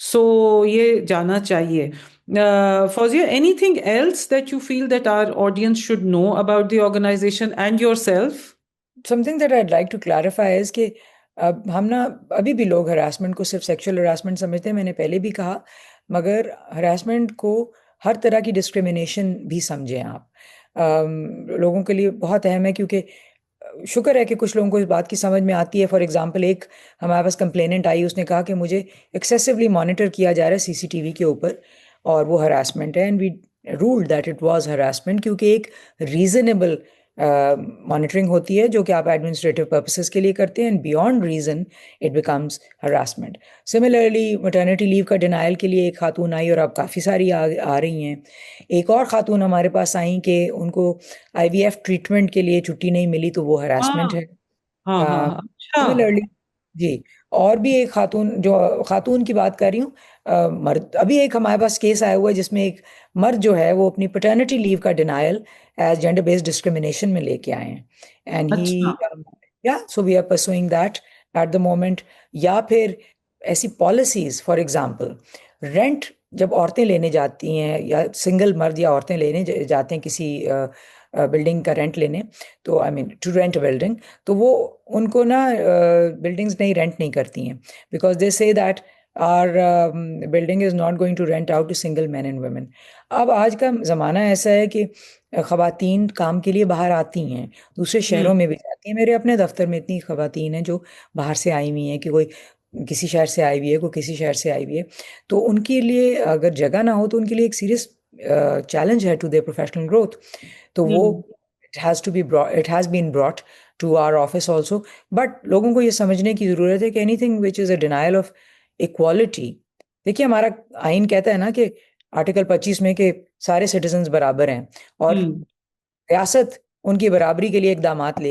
सो ये जाना चाहिए. Fawzia, anything else that you feel that our audience should know about the organization and yourself? Something that I'd like to clarify is कि अब हम ना अभी भी लोग हरासमेंट को सिर्फ सेक्सुअल हरासमेंट समझते हैं, मैंने पहले भी कहा, मगर हरासमेंट को हर तरह की डिस्क्रिमिनेशन भी समझें आप. लोगों के लिए बहुत अहम है, क्योंकि शुक्र है कि कुछ लोगों को इस बात की समझ में आती है. फॉर एग्जांपल, एक हमारे पास कंप्लेनेंट आई, उसने कहा कि मुझे एक्सेसिवली मॉनिटर किया जा रहा है सीसीटीवी के ऊपर और वो हरासमेंट है, and we ruled that it was harassment, क्योंकि एक रीजनेबल मॉनिटरिंग होती है जो कि आप एडमिनिस्ट्रेटिव पर्पसेस के लिए करते हैं, and beyond reason it becomes harassment. Similarly maternity leave का डिनायल के लिए एक खातून आई, और अब काफ़ी सारी आ रही हैं. एक और खातून हमारे पास आई कि उनको आईवीएफ ट्रीटमेंट के लिए छुट्टी नहीं मिली, तो वो हरासमेंट हाँ है. हाँ हाँ हाँ, अच्छा. सिमिलरली जी, और भी एक खातून, जो खातून की बात कर रही हूँ, मर्द, अभी एक हमारे पास केस आया हुआ है जिसमें एक मर्द जो है वो अपनी पैटर्निटी लीव का denial as gender based discrimination में लेके आए हैं. एंड अच्छा. ही, yeah so we are pursuing that at the moment. या फिर ऐसी पॉलिसीज, फॉर एग्जांपल, रेंट जब औरतें लेने जाती हैं, या सिंगल मर्द या औरतें लेने जाते हैं किसी बिल्डिंग का रेंट लेने, तो I mean to rent building, तो वो उनको ना बिल्डिंग्स नहीं रेंट नहीं करती हैं, because they say that our building is not going to rent out to single man and women. अब आज का ज़माना ऐसा है कि ख़वातीन काम के लिए बाहर आती हैं, दूसरे हम्म. शहरों में भी जाती हैं. मेरे अपने दफ्तर में इतनी ख़वातीन हैं जो बाहर से आई हुई हैं, कि कोई किसी शहर से आई हुई है, कोई किसी शहर से आई हुई है. तो उनके लिए अगर जगह ना हो, तो उनके लिए एक सीरियस चैलेंज है टू देयर प्रोफेशनल ग्रोथ. तो वो hmm. It has been brought to our office also. But लोगों को ये समझने की ज़रूरत है कि anything which is a denial of equality, देखिए हमारा आइन कहता है ना कि आर्टिकल 25 में कि सारे सिटीजन्स बराबर हैं, और हम्म. रियासत उनकी बराबरी के लिए इकदाम ले